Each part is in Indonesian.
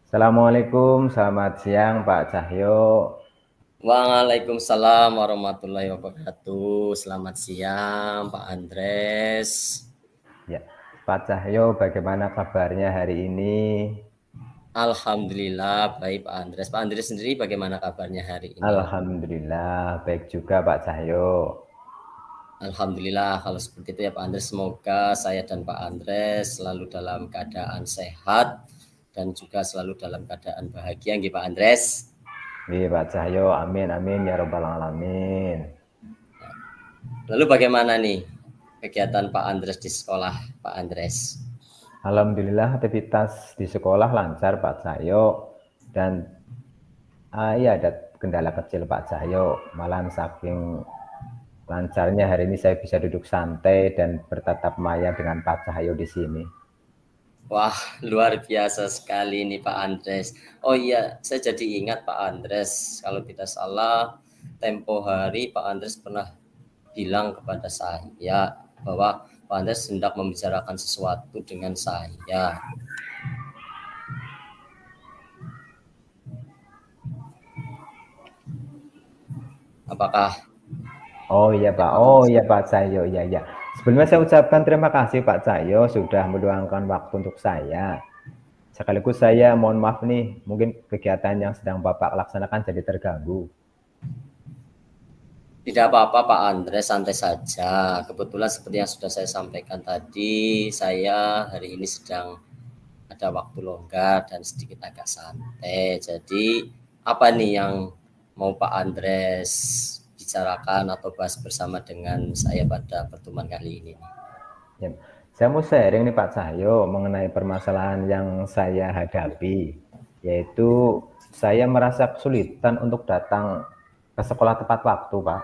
Assalamualaikum, selamat siang Pak Cahyo. Waalaikumsalam warahmatullahi wabarakatuh. Selamat siang, Pak Andres. Ya, Pak Cahyo, bagaimana kabarnya hari ini? Alhamdulillah baik Pak Andres. Pak Andres sendiri bagaimana kabarnya hari ini? Alhamdulillah, baik juga Pak Cahyo. Alhamdulillah kalau seperti itu ya Pak Andres. Semoga saya dan Pak Andres selalu dalam keadaan sehat dan juga selalu dalam keadaan bahagia, nggih Pak Andres. Iya Pak Cahyo, amin amin ya robbal alamin. Lalu bagaimana nih kegiatan Pak Andres di sekolah, Pak Andres? Alhamdulillah aktivitas di sekolah lancar Pak Cahyo dan iya ada kendala kecil Pak Cahyo, malahan saking lancarnya hari ini saya bisa duduk santai dan bertatap maya dengan Pak Cahyo di sini. Wah, luar biasa sekali nih Pak Andres. Oh iya, saya jadi ingat Pak Andres, kalau tidak salah, tempo hari Pak Andres pernah bilang kepada saya bahwa Pak Andres hendak membicarakan sesuatu dengan saya. Apakah Oh iya Pak, Pak oh Andres? iya Pak Cahyo, iya iya. Sebelumnya saya ucapkan terima kasih Pak Cahyo sudah meluangkan waktu untuk saya. Sekaligus saya mohon maaf nih, mungkin kegiatan yang sedang Bapak laksanakan jadi terganggu. Tidak apa-apa Pak Andres, santai saja. Kebetulan seperti yang sudah saya sampaikan tadi, saya hari ini sedang ada waktu longgar dan sedikit agak santai. Jadi apa nih yang mau Pak Andres bicarakan atau bahas bersama dengan saya pada pertemuan kali ini? Ya. Saya mau sharing nih Pak Cahyo mengenai permasalahan yang saya hadapi, yaitu saya merasa kesulitan untuk datang ke sekolah tepat waktu Pak.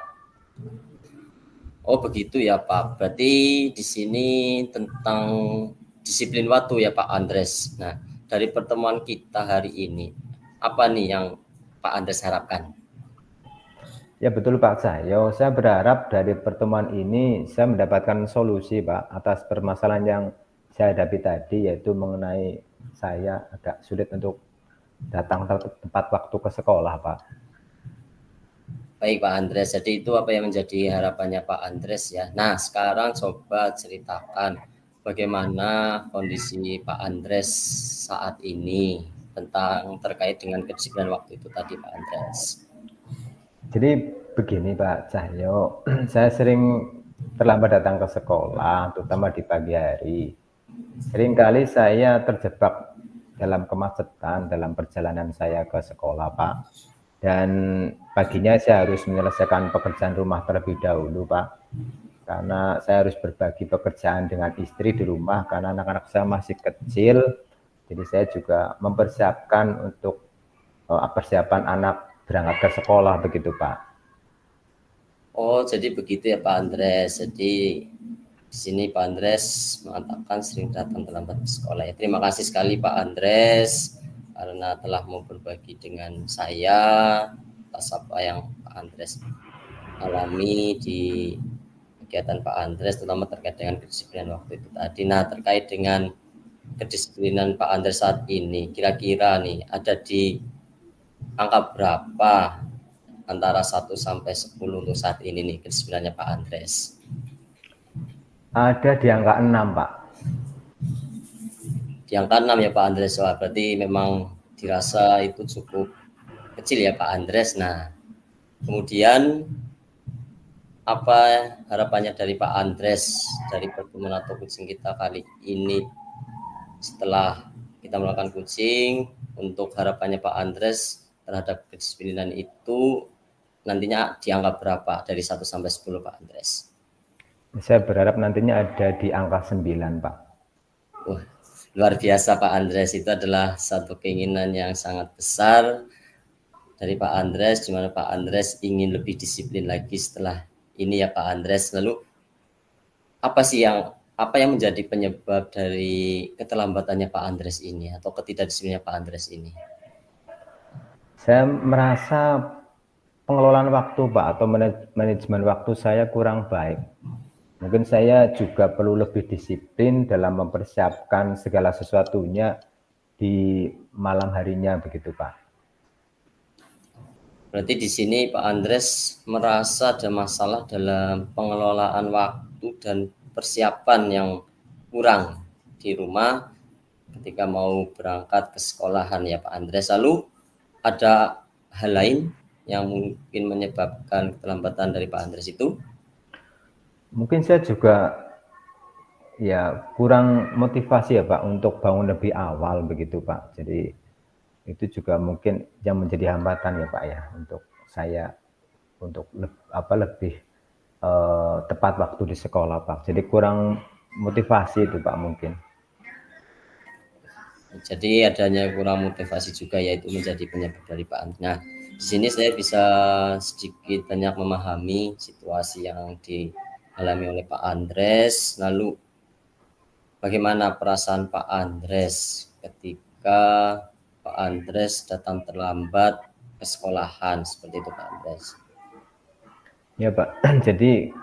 Oh begitu ya Pak. Berarti di sini tentang disiplin waktu ya Pak Andres. Nah, dari pertemuan kita hari ini, apa nih yang Pak Andres harapkan? Ya betul Pak Cahyo, saya berharap dari pertemuan ini saya mendapatkan solusi Pak atas permasalahan yang saya hadapi tadi, yaitu mengenai saya agak sulit untuk datang tepat waktu ke sekolah Pak. Baik Pak Andres, jadi itu apa yang menjadi harapannya Pak Andres ya. Nah sekarang coba ceritakan bagaimana kondisi Pak Andres saat ini tentang terkait dengan kedisiplinan waktu itu tadi Pak Andres. Jadi begini Pak Cahyo, saya sering terlambat datang ke sekolah, terutama di pagi hari. Seringkali saya terjebak dalam kemacetan dalam perjalanan saya ke sekolah Pak. Dan paginya saya harus menyelesaikan pekerjaan rumah terlebih dahulu Pak. Karena saya harus berbagi pekerjaan dengan istri di rumah karena anak-anak saya masih kecil. Jadi saya juga mempersiapkan untuk persiapan anak berangkat ke sekolah begitu Pak. Oh jadi begitu ya Pak Andres. Jadi di sini Pak Andres mengatakan sering datang terlambat ke sekolah ya. Terima kasih sekali Pak Andres karena telah mau berbagi dengan saya atas apa yang Pak Andres alami di kegiatan Pak Andres, terutama terkait dengan kedisiplinan waktu itu tadi. Nah, terkait dengan kedisiplinan Pak Andres saat ini, kira-kira nih ada di angka berapa antara 1 sampai 10 untuk saat ini nih kedisiplinannya Pak Andres? Ada di angka 6 Pak. Di angka 6 ya Pak Andres, wah berarti memang dirasa itu cukup kecil ya Pak Andres. Nah, kemudian apa harapannya dari Pak Andres dari pertemuan atau coaching kita kali ini setelah kita melakukan coaching, untuk harapannya Pak Andres terhadap kedisiplinan itu nantinya dianggap berapa dari 1 sampai 10 Pak Andres? Saya berharap nantinya ada di angka 9 Pak. Wah, luar biasa Pak Andres, itu adalah satu keinginan yang sangat besar dari Pak Andres, di mana Pak Andres ingin lebih disiplin lagi setelah ini ya Pak Andres. Lalu apa yang menjadi penyebab dari keterlambatannya Pak Andres ini atau ketidakdisiplinnya Pak Andres ini? Saya merasa pengelolaan waktu Pak atau manajemen waktu saya kurang baik. Mungkin saya juga perlu lebih disiplin dalam mempersiapkan segala sesuatunya di malam harinya begitu Pak. Berarti di sini Pak Andres merasa ada masalah dalam pengelolaan waktu dan persiapan yang kurang di rumah ketika mau berangkat ke sekolahan ya Pak Andres. Lalu ada hal lain yang mungkin menyebabkan keterlambatan dari Pak Andres itu? Mungkin saya juga ya kurang motivasi ya Pak untuk bangun lebih awal begitu Pak. Jadi itu juga mungkin yang menjadi hambatan ya Pak ya untuk saya untuk lebih tepat waktu di sekolah Pak. Jadi kurang motivasi itu Pak mungkin. Jadi adanya kurang motivasi juga yaitu menjadi penyebab dari Pak Andres. Nah, di sini saya bisa sedikit banyak memahami situasi yang dialami oleh Pak Andres. Lalu bagaimana perasaan Pak Andres ketika Pak Andres datang terlambat ke sekolahan seperti itu Pak Andres? Ya Pak, jadi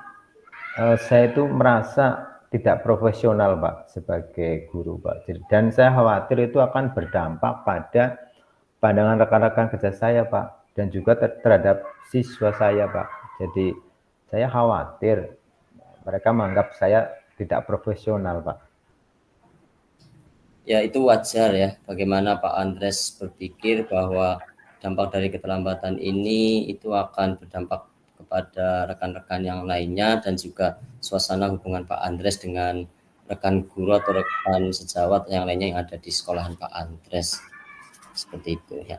saya itu merasa tidak profesional Pak sebagai guru Pak. Dan saya khawatir itu akan berdampak pada pandangan rekan-rekan kerja saya Pak dan juga terhadap siswa saya Pak. Jadi saya khawatir mereka menganggap saya tidak profesional Pak. Ya itu wajar ya, bagaimana Pak Andres berpikir bahwa dampak dari keterlambatan ini itu akan berdampak kepada rekan-rekan yang lainnya dan juga suasana hubungan Pak Andres dengan rekan guru atau rekan sejawat yang lainnya yang ada di sekolahan Pak Andres. Seperti itu ya.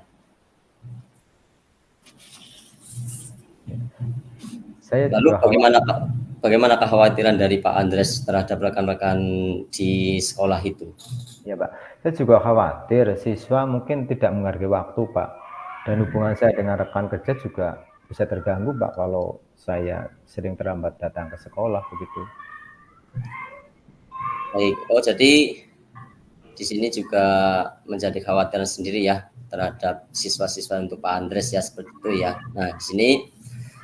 Lalu bagaimana kekhawatiran dari Pak Andres terhadap rekan-rekan di sekolah itu? Ya Pak, saya juga khawatir siswa mungkin tidak menghargai waktu Pak. Dan hubungan saya dengan rekan kerja juga bisa terganggu Pak kalau saya sering terlambat datang ke sekolah begitu. Baik, oh jadi di sini juga menjadi khawatiran sendiri ya terhadap siswa-siswa untuk Pak Andres ya seperti itu ya. Nah di sini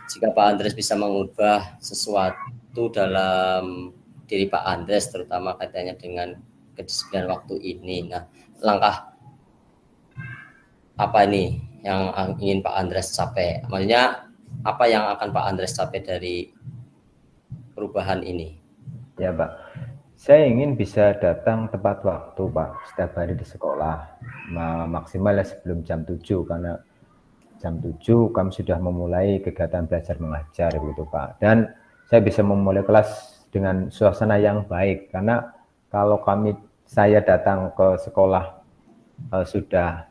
jika Pak Andres bisa mengubah sesuatu dalam diri Pak Andres terutama kaitannya dengan kedisiplinan waktu ini. Nah langkah apa ini yang ingin Pak Andres capai? Maksudnya apa yang akan Pak Andres capai dari perubahan ini? Ya Pak, saya ingin bisa datang tepat waktu Pak setiap hari di sekolah. Maksimal sebelum jam 7 karena jam 7 kami sudah memulai kegiatan belajar mengajar gitu Pak. Dan saya bisa memulai kelas dengan suasana yang baik karena kalau saya datang ke sekolah sudah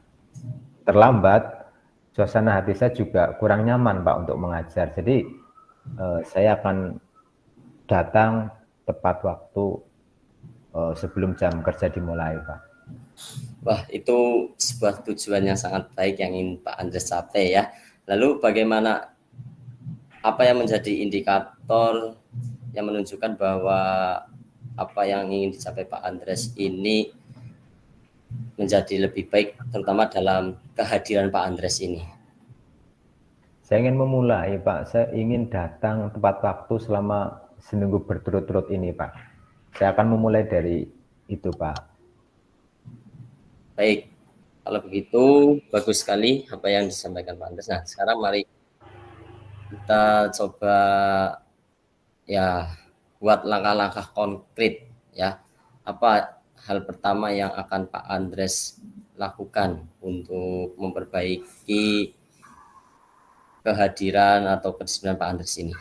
terlambat, suasana hati saya juga kurang nyaman Pak untuk mengajar. Jadi saya akan datang tepat waktu sebelum jam kerja dimulai Pak. Wah, itu sebuah tujuan yang sangat baik yang ingin Pak Andres capai ya. Lalu bagaimana, apa yang menjadi indikator yang menunjukkan bahwa apa yang ingin dicapai Pak Andres ini menjadi lebih baik, terutama dalam kehadiran Pak Andres ini? Saya ingin memulai Pak, saya ingin datang tepat waktu selama seminggu berturut-turut ini Pak. Saya akan memulai dari itu Pak. Baik, kalau begitu bagus sekali apa yang disampaikan Pak Andres. Nah, sekarang mari kita coba ya buat langkah-langkah konkret ya. Apa hal pertama yang akan Pak Andres lakukan untuk memperbaiki kehadiran atau kedisiplinan Pak Andres ini?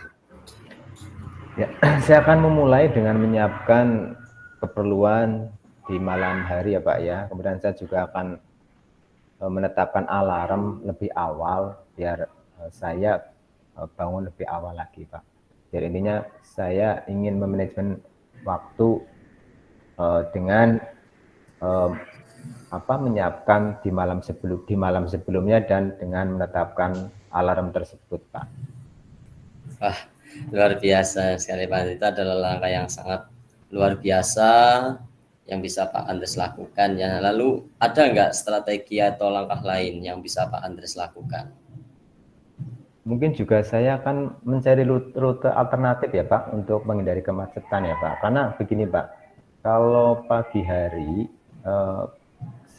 Ya, saya akan memulai dengan menyiapkan keperluan di malam hari ya Pak ya. Kemudian saya juga akan menetapkan alarm lebih awal biar saya bangun lebih awal lagi Pak. Jadi intinya saya ingin memanajemen waktu dengan menyiapkan di malam sebelumnya dan dengan menetapkan alarm tersebut Pak. Wah, luar biasa sekali Pak. Itu adalah langkah yang sangat luar biasa yang bisa Pak Andres lakukan ya. Lalu ada nggak strategi atau langkah lain yang bisa Pak Andres lakukan? Mungkin juga saya akan mencari rute alternatif ya Pak untuk menghindari kemacetan ya Pak. Karena begini Pak, kalau pagi hari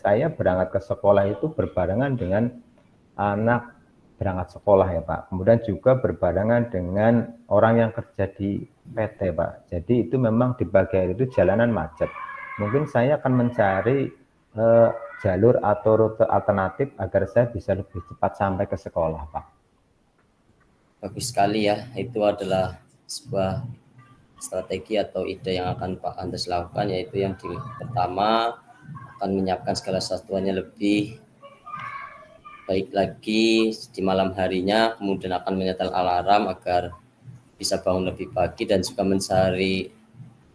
saya berangkat ke sekolah itu berbarengan dengan anak berangkat sekolah ya Pak. Kemudian juga berbarengan dengan orang yang kerja di PT Pak. Jadi itu memang di pagi hari itu jalanan macet. Mungkin saya akan mencari jalur atau rute alternatif agar saya bisa lebih cepat sampai ke sekolah Pak. Bagus sekali ya, itu adalah sebuah strategi atau ide yang akan Pak Andres lakukan, yaitu yang pertama akan menyiapkan segala sesuatunya lebih baik lagi di malam harinya, kemudian akan menyetel alarm agar bisa bangun lebih pagi dan juga mencari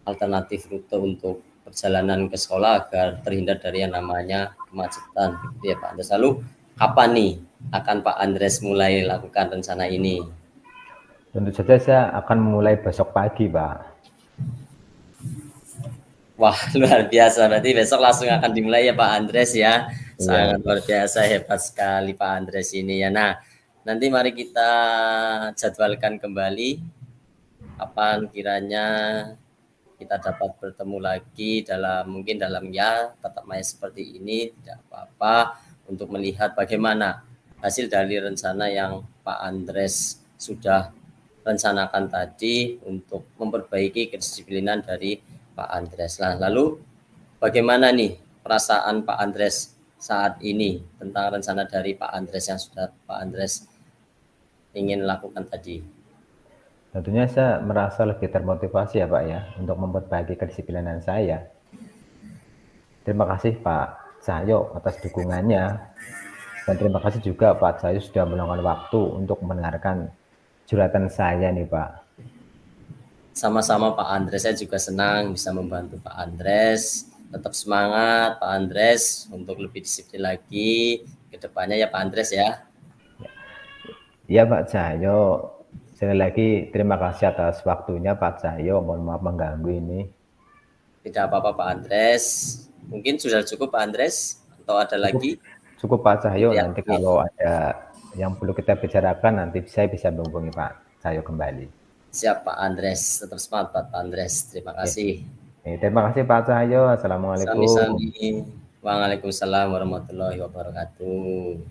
alternatif rute untuk perjalanan ke sekolah agar terhindar dari yang namanya kemacetan, gitu ya Pak Andres. Lalu kapan nih akan Pak Andres mulai lakukan rencana ini? Tentu saja saya akan mulai besok pagi Pak. Wah, luar biasa. Berarti besok langsung akan dimulai ya Pak Andres ya. Iya. Sangat luar biasa, hebat sekali Pak Andres ini ya. Nah, nanti mari kita jadwalkan kembali kapan kiranya kita dapat bertemu lagi mungkin dalam ya tatap maya seperti ini, tidak apa-apa, untuk melihat bagaimana hasil dari rencana yang Pak Andres sudah rencanakan tadi untuk memperbaiki kedisiplinan dari Pak Andres. Nah, lalu bagaimana nih perasaan Pak Andres saat ini tentang rencana dari Pak Andres yang sudah Pak Andres ingin lakukan tadi? Tentunya saya merasa lebih termotivasi ya Pak ya, untuk memperbaiki kedisiplinan saya. Terima kasih Pak Cahyo atas dukungannya, dan terima kasih juga Pak Cahyo sudah meluangkan waktu untuk mendengarkan curhatan saya nih Pak. Sama-sama Pak Andres, saya juga senang bisa membantu Pak Andres. Tetap semangat Pak Andres untuk lebih disiplin lagi ke depannya ya Pak Andres ya. Iya Pak Cahyo, sekali lagi terima kasih atas waktunya Pak Cahyo, mohon maaf mengganggu ini. Tidak apa-apa Pak Andres, mungkin sudah cukup Pak Andres atau ada lagi? Cukup Pak Cahyo, Ya, nanti kalau ada yang perlu kita bicarakan nanti saya bisa menghubungi Pak Cahyo kembali. siap Pak Andres, tetap semangat Pak Andres, terima kasih. Terima kasih Pak Cahyo, Assalamualaikum. Sami-sami. Waalaikumsalam warahmatullahi wabarakatuh.